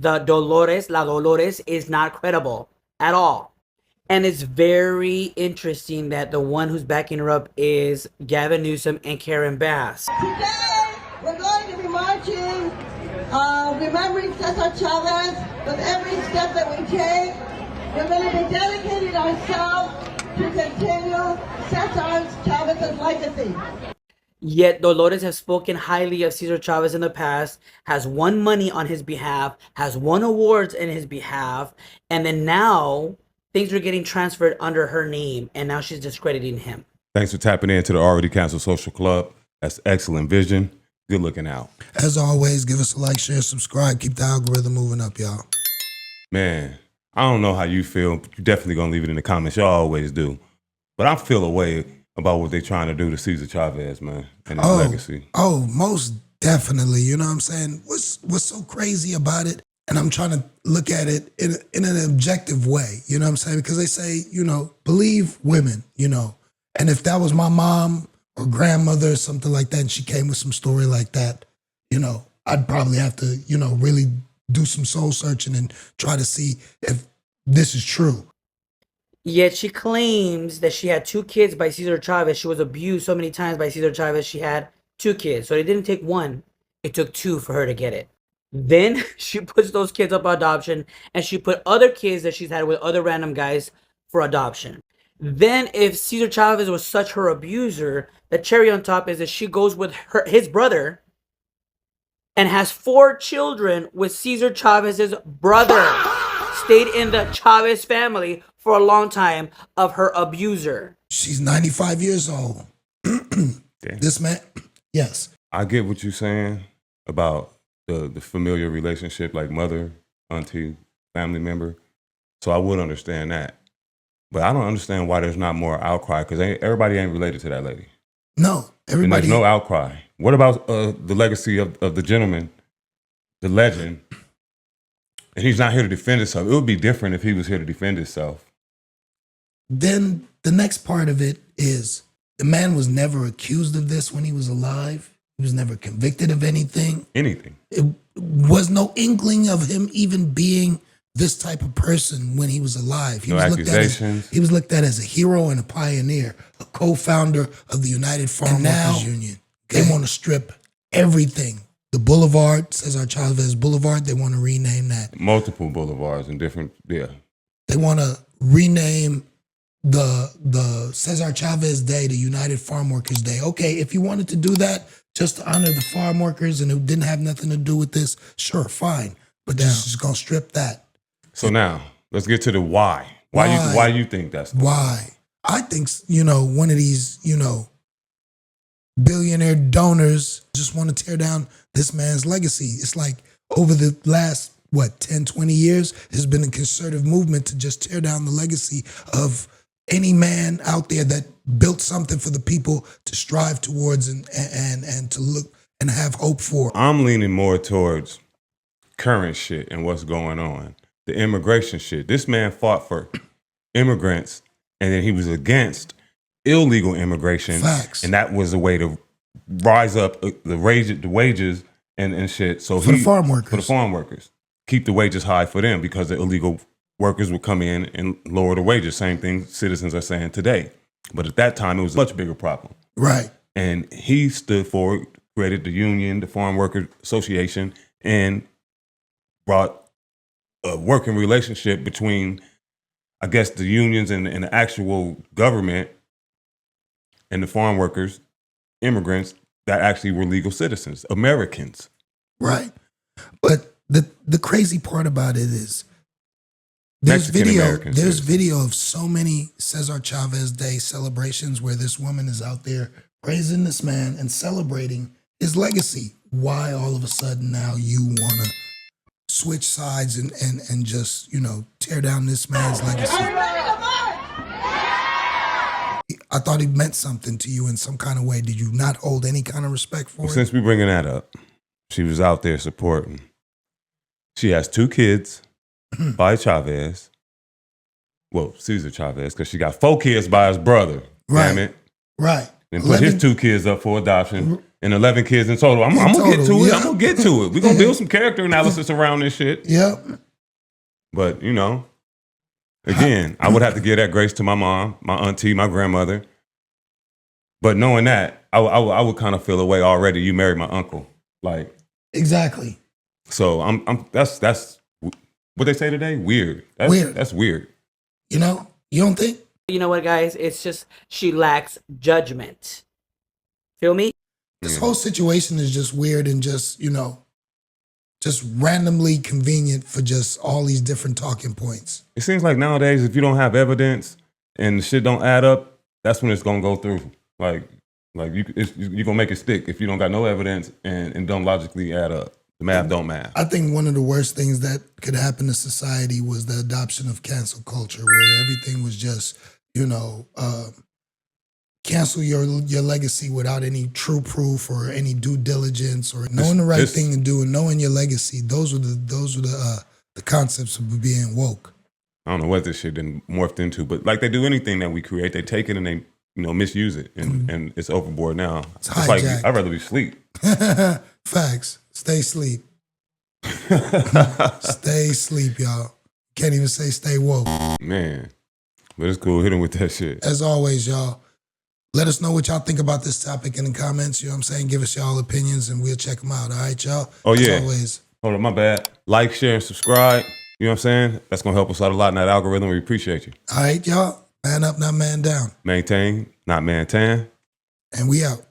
La Dolores, is not credible at all. And it's very interesting that the one who's backing her up is Gavin Newsom and Karen Bass. Today, we're going to be marching, remembering Cesar Chavez. With every step that we take, we're going to be dedicating ourselves to continue Cesar Chavez's legacy. Yet Dolores has spoken highly of Cesar Chavez in the past, has won money on his behalf, has won awards in his behalf, and then now things are getting transferred under her name, and now she's discrediting him. Thanks for tapping into the Already Canceled Social Club. That's excellent vision. Good looking out. As always, give us a like, share, subscribe. Keep the algorithm moving up, y'all. Man, I don't know how you feel. You're definitely going to leave it in the comments. Y'all always do. But I feel a way about what they're trying to do to Cesar Chavez, man, and his legacy. Oh, most definitely. You know what I'm saying? What's so crazy about it? And I'm trying to look at it in an objective way. You know what I'm saying? Because they say, believe women, And if that was my mom or grandmother or something like that, and she came with some story like that, I'd probably have to, really do some soul searching and try to see if this is true. Yet she claims that she had 2 kids by Cesar Chavez. She was abused so many times by Cesar Chavez. She had 2 kids. So it didn't take 1. It took 2 for her to get it. Then she puts those kids up for adoption, and she put other kids that she's had with other random guys for adoption. Then if Cesar Chavez was such her abuser, the cherry on top is that she goes with his brother and has 4 children with Cesar Chavez's brother. Stayed in the Chavez family for a long time of her abuser. She's 95 years old. This man, yes. I get what you're saying about the familiar relationship, like mother, auntie, family member. So I would understand that. But I don't understand why there's not more outcry, because everybody ain't related to that lady. No, everybody. And there's no outcry. What about the legacy of the gentleman, the legend? And he's not here to defend himself. It would be different if he was here to defend himself. Then the next part of it is the man was never accused of this when he was alive. He was never convicted of anything. Anything. It was no inkling of him even being this type of person when he was alive. He No accusations. He was looked at as a hero and a pioneer, a co-founder of the United Farm Workers Union. They want to strip everything. The boulevard, Cesar Chavez Boulevard, they want to rename that. Multiple boulevards and different, yeah. They want to rename the Cesar Chavez Day, the United Farm Workers Day. Okay, if you wanted to do that just to honor the farm workers and it didn't have nothing to do with this, sure, fine. But just going to strip that. So now, let's get to the why. Why you think that's the why? I think, one of these, billionaire donors just want to tear down this man's legacy. It's like over the last, 10, 20 years, there's been a concerted movement to just tear down the legacy of any man out there that built something for the people to strive towards and to look and have hope for. I'm leaning more towards current shit and what's going on. The immigration shit. This man fought for immigrants, and then he was against illegal immigration. Facts. And that was a way to rise up the wages and shit. So for the farm workers. For the farm workers. Keep the wages high for them, because the illegal workers would come in and lower the wages. Same thing citizens are saying today. But at that time, it was a much bigger problem. Right. And he stood forward, created the union, the Farm Workers Association, and brought a working relationship between, I guess, the unions and the actual government and the farm workers, immigrants that actually were legal citizens, Americans. Right. But the crazy part about it is there's video of so many Cesar Chavez Day celebrations where this woman is out there praising this man and celebrating his legacy. Why all of a sudden now you want to switch sides and just, tear down this man's legacy? I thought he meant something to you in some kind of way. Did you not hold any kind of respect for it? Since we bringing that up, she was out there supporting. She has 2 kids by Chavez. Well, Cesar Chavez, because she got 4 kids by his brother. Right. Damn it. Right. And put his 2 kids up for adoption. and 11 kids in total. I'm gonna get to it. yeah. I'm gonna get to it. We're gonna build some character analysis around this shit. Yep. But you know, again, I would have to give that grace to my mom, my auntie, my grandmother. But knowing that, I would kind of feel a way already. You married my uncle, like Exactly. so. That's what they say today. Weird. That's weird. You know, you don't think? You know what, guys? It's just she lacks judgment. Feel me? This whole situation is just weird and just, you know, just randomly convenient for just all these different talking points. It seems like nowadays, if you don't have evidence and the shit don't add up, that's when it's gonna go through. Like you're gonna make it stick if you don't got no evidence and don't logically add up. The math don't math. I think one of the worst things that could happen to society was the adoption of cancel culture, where everything was just, you know, cancel your legacy without any true proof or any due diligence or knowing the right thing to do and knowing your legacy. Those were the concepts of being woke. I don't know what this shit then morphed into, but like they do anything that we create, they take it and they misuse it, and it's overboard now. It's like I'd rather be asleep. Facts. Stay asleep. Stay asleep, y'all. Can't even say stay woke. Man, but it's cool. Hit him with that shit. As always, y'all, let us know what y'all think about this topic in the comments. You know what I'm saying? Give us y'all opinions and we'll check them out. All right, y'all? Oh, yeah. As always. Hold on, my bad. Like, share, and subscribe. You know what I'm saying? That's going to help us out a lot in that algorithm. We appreciate you. All right, y'all. Man up, not man down. Maintain, not maintain. And we out.